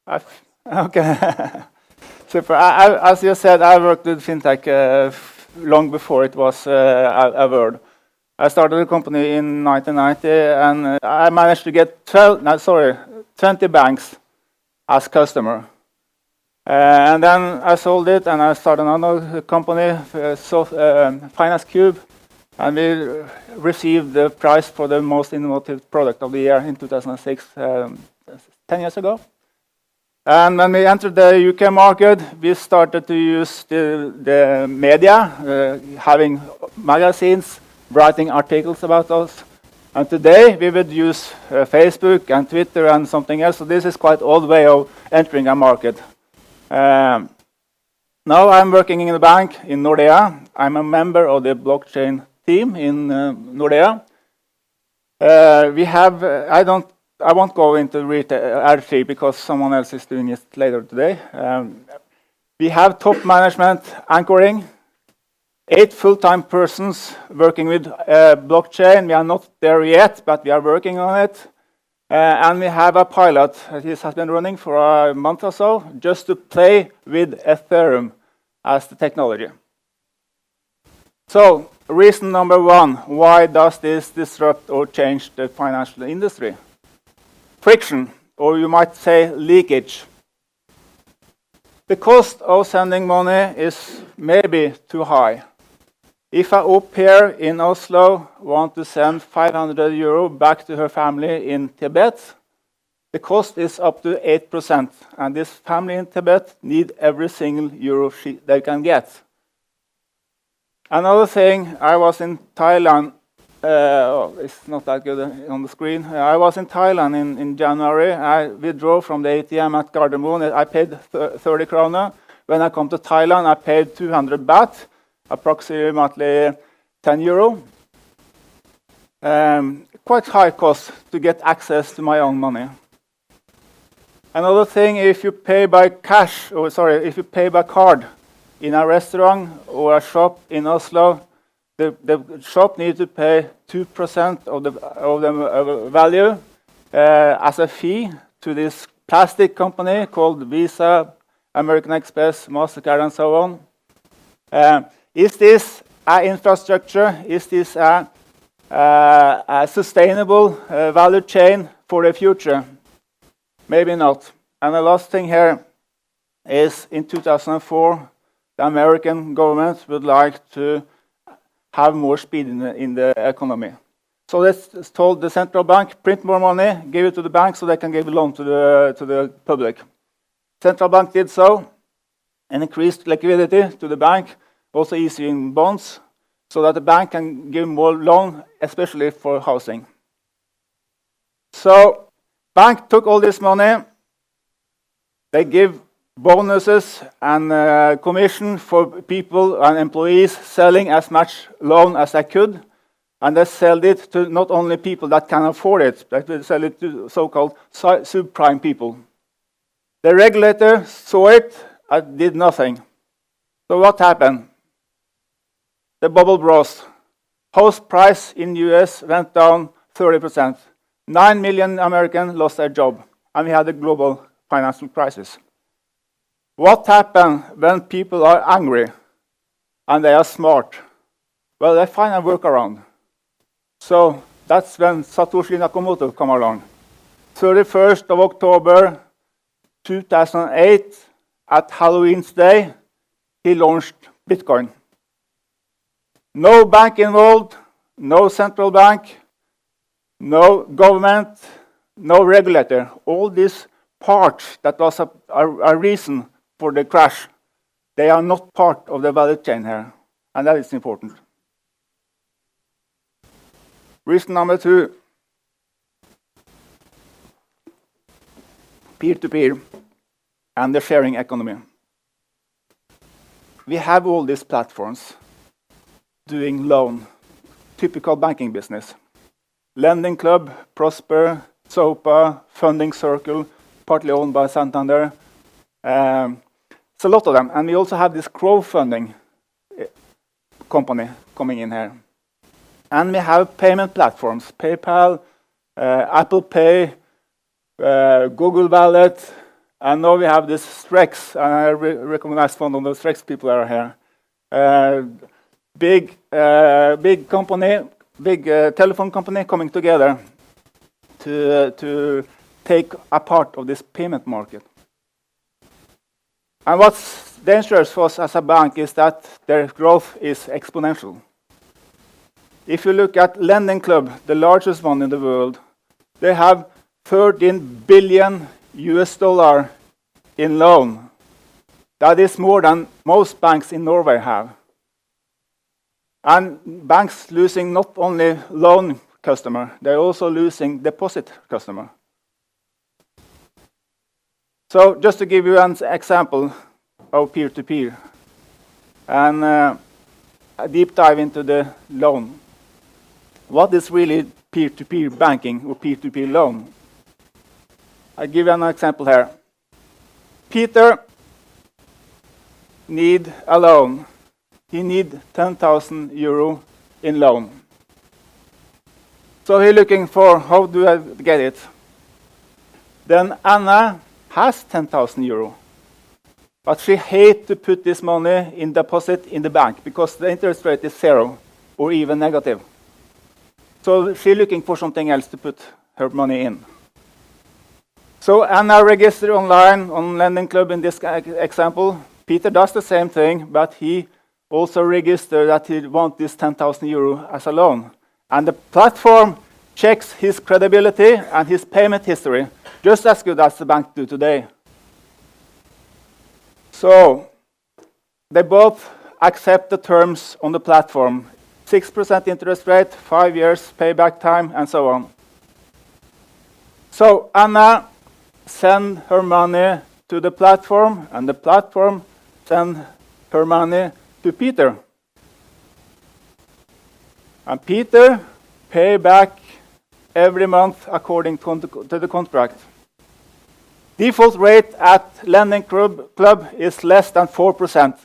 Okay. Super. As you said, I worked with Fintech long before it was a word. I started the company in 1990, and I managed to get 20 banks as customer. And then I sold it, and I started another company, Finance Cube, and we received the prize for the most innovative product of the year in 2006, 10 years ago. And when we entered the UK market, we started to use the media, having magazines, writing articles about us. And today we would use Facebook and Twitter and something else. So this is quite old way of entering a market. Now I'm working in a bank in Nordea. I'm a member of the blockchain team in Nordea. I won't go into R3 because someone else is doing it later today. We have top management anchoring, 8 full-time persons working with blockchain. We are not there yet, but we are working on it. And we have a pilot. This has been running for a month or so, just to play with Ethereum as the technology. So, reason number 1, why does this disrupt or change the financial industry? Friction, or you might say leakage. The cost of sending money is maybe too high. If a au pair in Oslo wants to send 500 euro back to her family in Tibet, the cost is up to 8%. And this family in Tibet need every single euro they can get. Another thing, I was in Thailand. It's not that good on the screen. I was in Thailand in January. I withdrew from the ATM at Gardermoen. I paid 30 kroner. When I come to Thailand, I paid 200 baht, approximately 10 euro. Quite high cost to get access to my own money. Another thing, if you pay by if you pay by card in a restaurant or a shop in Oslo, the shop needs to pay 2% of the value as a fee to this plastic company called Visa, American Express, MasterCard, and so on. Is this an infrastructure? Is this a sustainable value chain for the future? Maybe not. And the last thing here is in 2004, the American government would like to have more speed in the economy. So that's told the central bank, print more money, give it to the bank so they can give a loan to the public. Central bank did so and increased liquidity to the bank, also issuing bonds, so that the bank can give more loan, especially for housing. So bank took all this money. They give bonuses and commission for people and employees selling as much loan as they could. And they sell it to not only people that can afford it, but they sell it to so-called subprime people. The regulator saw it and did nothing. So what happened? The bubble burst. House price in US went down 30%. 9 million Americans lost their job. And we had a global financial crisis. What happens when people are angry and they are smart? Well, they find a workaround. So that's when Satoshi Nakamoto come along. 31st of October 2008, at Halloween's Day, he launched Bitcoin. No bank involved, no central bank, no government, no regulator. All these parts that was a reason for the crash, they are not part of the value chain here, and that is important. Reason number 2, peer-to-peer and the sharing economy. We have all these platforms doing loan, typical banking business. Lending Club, Prosper, SOPA, Funding Circle, partly owned by Santander. It's a lot of them. And we also have this crowdfunding company coming in here. And we have payment platforms, PayPal, Apple Pay, Google Wallet, And now we have this Strex, and I recognize one of the Strex people are here. Big company, big telephone company coming together to take a part of this payment market. And what's dangerous for us as a bank is that their growth is exponential. If you look at Lending Club, the largest one in the world, they have 13 billion US dollar in loan. That is more than most banks in Norway have. And banks losing not only loan customer, they're also losing deposit customer. So just to give you an example of peer-to-peer, and a deep dive into the loan. What is really peer-to-peer banking or peer-to-peer loan? I'll give you an example here. Peter need a loan. He need 10,000 euro in loan. So he's looking for, how do I get it? Then Anna has 10,000 euro. But she hates to put this money in deposit in the bank because the interest rate is 0 or even negative. So she's looking for something else to put her money in. So Anna registered online on Lending Club in this example. Peter does the same thing, but he also registered that he wants this 10,000 euro as a loan. And the platform checks his credibility and his payment history, just as good as the bank do today. So they both accept the terms on the platform. 6% interest rate, 5 years payback time, and so on. So Anna send her money to the platform, and the platform send her money to Peter. And Peter pay back every month according to the contract. Default rate at Lending Club is less than 4%,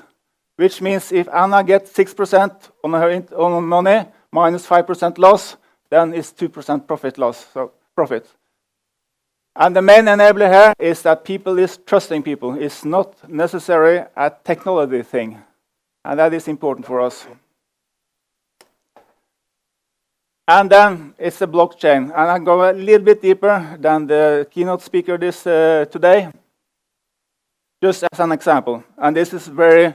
which means if Anna gets 6% on her money, minus 5% loss, then it's 2% profit. And the main enabler here is that people is trusting people. It's not necessarily a technology thing. And that is important for us. And then it's the blockchain. And I'll go a little bit deeper than the keynote speaker today. Just as an example. And this is very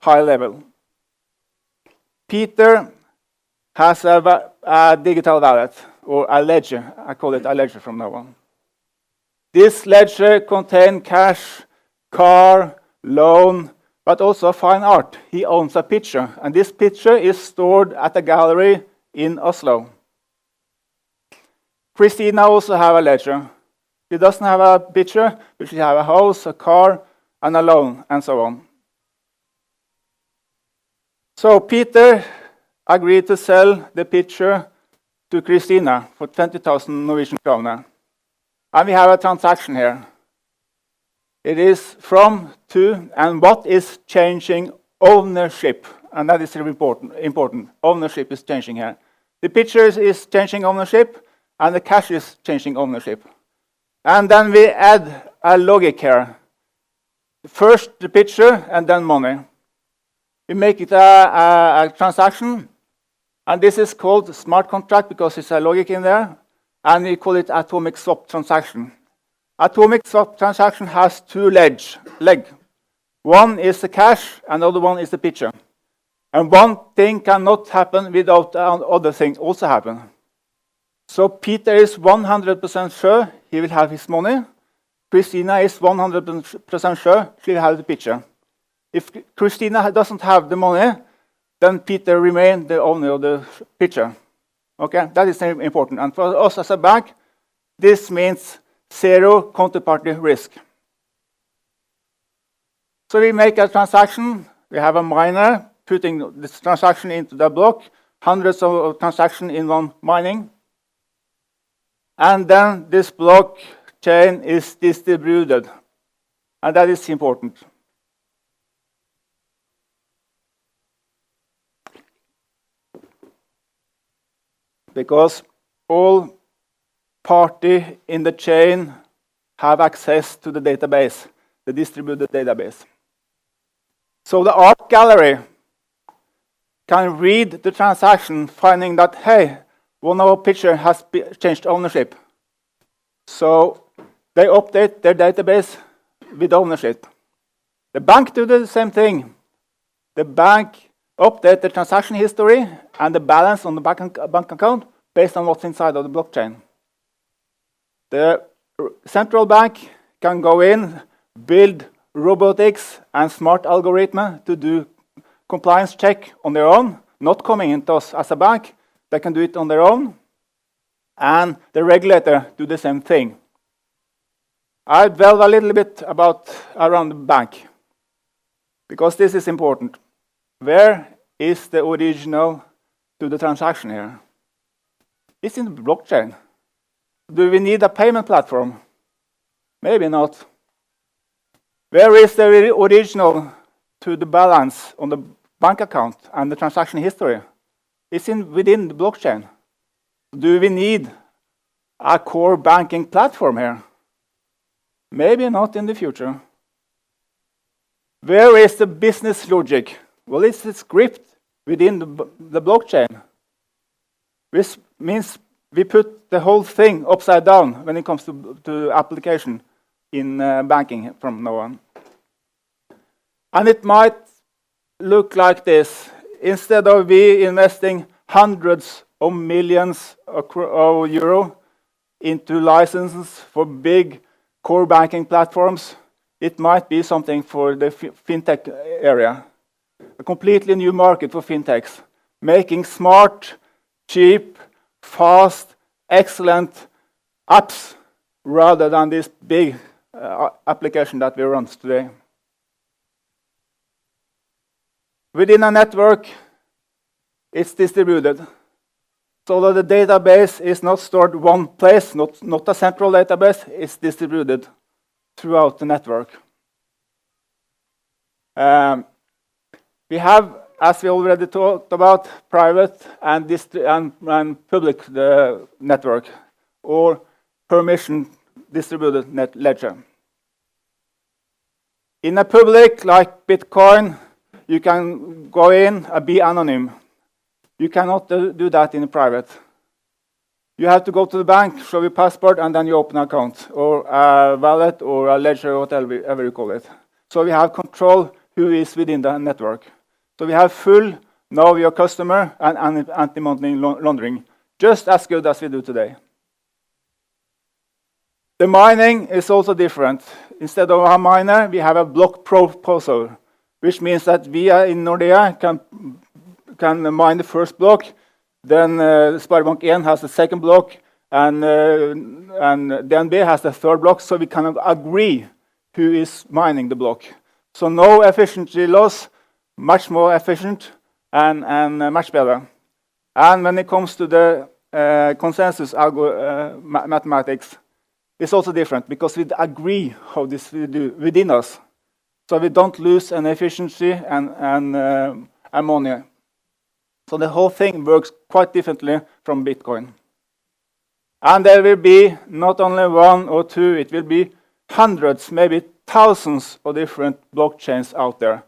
high level. Peter has a digital wallet, or a ledger. I call it a ledger from now on. This ledger contains cash, car, loan, but also fine art. He owns a picture, and this picture is stored at a gallery in Oslo. Christina also has a ledger. She doesn't have a picture, but she has a house, a car, and a loan, and so on. So Peter agreed to sell the picture to Christina for 20,000 Norwegian kroner. And we have a transaction here. It is from to, and what is changing? Ownership. And that is really important. Ownership is changing here. The picture is changing ownership, and the cash is changing ownership. And then we add a logic here. First the picture, and then money. We make it a transaction, and this is called smart contract because it's a logic in there. And we call it atomic swap transaction. Atomic swap transaction has two legs. One is the cash, and the other one is the picture. And one thing cannot happen without other things also happen. So Peter is 100% sure he will have his money. Christina is 100% sure she will have the picture. If Christina doesn't have the money, then Peter remains the owner of the picture. Okay, that is important. And for us as a bank, this means zero counterparty risk. So we make a transaction. We have a miner putting this transaction into the block, hundreds of transactions in one mining. And then this blockchain is distributed. And that is important. Because all parties in the chain have access to the database, the distributed database. So the art gallery can read the transaction, finding that, hey, one of our picture has changed ownership. So they update their database with ownership. The bank do the same thing. The bank update the transaction history and the balance on the bank account based on what's inside of the blockchain. The central bank can go in, build robotics and smart algorithm to do compliance check on their own, not coming into us as a bank. They can do it on their own. And the regulator do the same thing. I'll delve a little bit around the bank, because this is important. Where is the original to the transaction here? It's in the blockchain. Do we need a payment platform? Maybe not. Where is the original to the balance on the bank account and the transaction history? It's within the blockchain. Do we need a core banking platform here? Maybe not in the future. Where is the business logic? Well, it's a script within the blockchain. This means we put the whole thing upside down when it comes to application in banking from now on. And it might look like this. Instead of we investing hundreds of millions of euro into licenses for big core banking platforms, it might be something for the fintech area. A completely new market for fintechs, making smart, cheap, fast, excellent apps rather than this big application that we run today. Within a network, it's distributed. So that the database is not stored one place, not a central database, it's distributed throughout the network. We have, as we already talked about, private and public network, or permission distributed ledger. In a public, like Bitcoin, you can go in and be anonymous. You cannot do that in private. You have to go to the bank, show your passport, and then you open an account, or a wallet, or a ledger, or whatever you call it. So we have control who is within the network. So we have full know your customer and anti-money laundering, just as good as we do today. The mining is also different. Instead of a miner, we have a block proposer, which means that we in Nordea can mine the first block, then Sparebank 1 has the second block, and DNB has the third block, so we can agree who is mining the block. So no efficiency loss, much more efficient and much better. And when it comes to the consensus mathematics, it's also different because we agree how this we do within us. So we don't lose an efficiency and money. So the whole thing works quite differently from Bitcoin. And there will be not only one or two, it will be hundreds, maybe thousands of different blockchains out there.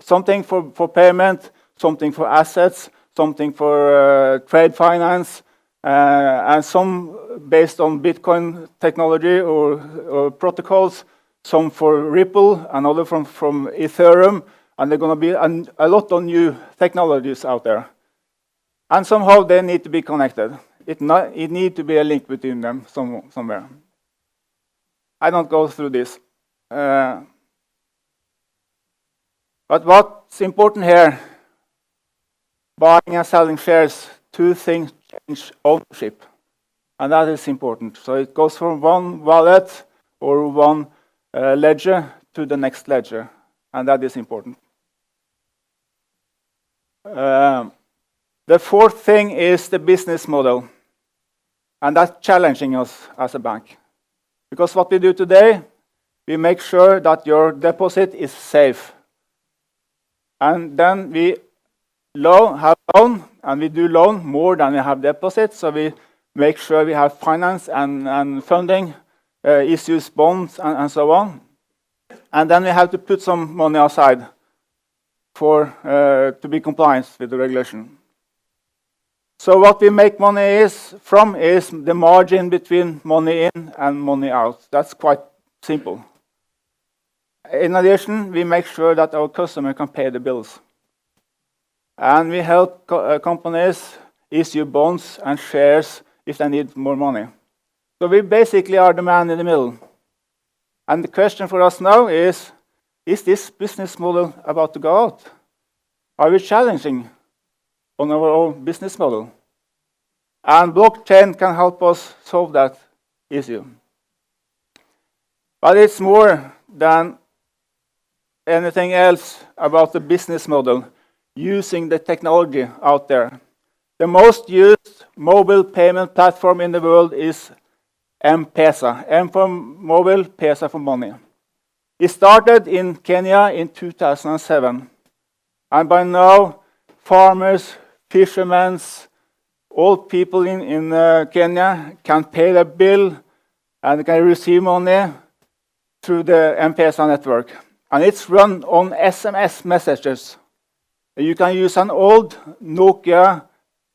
Something for payment, something for assets, something for trade finance, and some based on Bitcoin technology or protocols, some for Ripple, another from Ethereum, and there are going to be a lot of new technologies out there. And somehow they need to be connected. It needs to be a link between them somewhere. I don't go through this. But what's important here, buying and selling shares, two things change ownership. And that is important. So it goes from one wallet or one ledger to the next ledger. And that is important. The fourth thing is the business model. And that's challenging us as a bank. Because what we do today, we make sure that your deposit is safe. And then we have loan, and we do loan more than we have deposits. So we make sure we have finance and funding issues bonds and so on. And then we have to put some money aside to be compliant with the regulation. So what we make money from is the margin between money in and money out. That's quite simple. In addition, we make sure that our customer can pay the bills. And we help companies issue bonds and shares if they need more money. So we basically are the man in the middle. And the question for us now is this business model about to go out? Are we challenging on our own business model? And blockchain can help us solve that issue. But it's more than anything else about the business model using the technology out there. The most used mobile payment platform in the world is M-Pesa. M for mobile, Pesa for money. It started in Kenya in 2007. And by now, farmers, fishermen, all people in Kenya can pay their bill and can receive money through the M-Pesa network. And it's run on SMS messages. You can use an old Nokia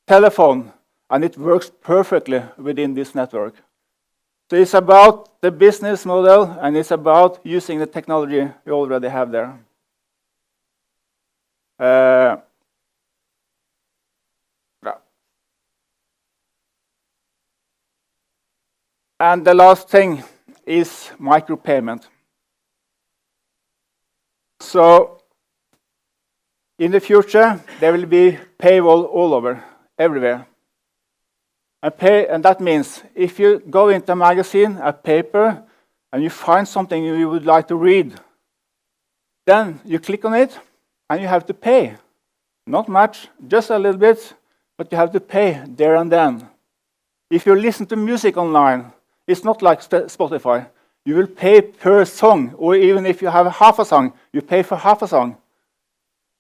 telephone, and it works perfectly within this network. So it's about the business model, and it's about using the technology we already have there. And the last thing is micropayment. So in the future, there will be paywall all over, everywhere. And that means if you go into a magazine, a paper, and you find something you would like to read, then you click on it, and you have to pay. Not much, just a little bit, but you have to pay there and then. If you listen to music online, it's not like Spotify. You will pay per song, or even if you have half a song, you pay for half a song.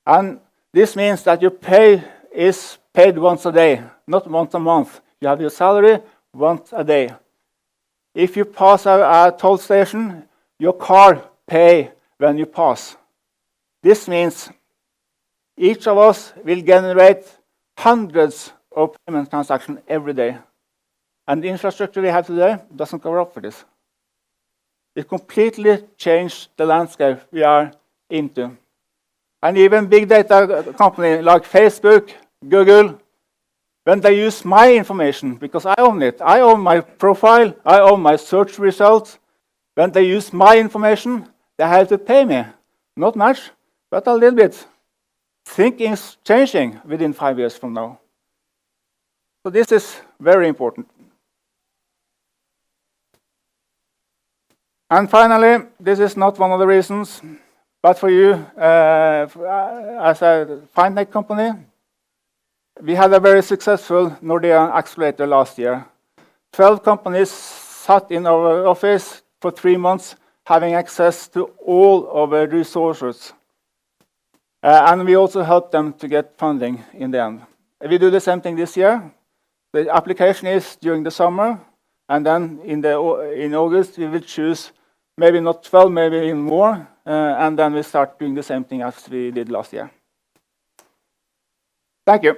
And this means that your pay is paid once a day, not once a month. You have your salary once a day. If you pass a toll station, your car pay when you pass. This means each of us will generate hundreds of payment transactions every day. And the infrastructure we have today doesn't cover up for this. It completely changed the landscape we are into. And even big data companies like Facebook, Google, when they use my information, because I own it, I own my profile, I own my search results, when they use my information, they have to pay me. Not much, but a little bit. Thinking is changing within 5 years from now. So this is very important. And finally, this is not one of the reasons, but for you, as a Fintech company, we had a very successful Nordea accelerator last year. 12 companies sat in our office for 3 months, having access to all of our resources. And we also helped them to get funding in the end. We do the same thing this year. The application is during the summer, and then in August we will choose maybe not 12, maybe even more, and then we start doing the same thing as we did last year. Thank you.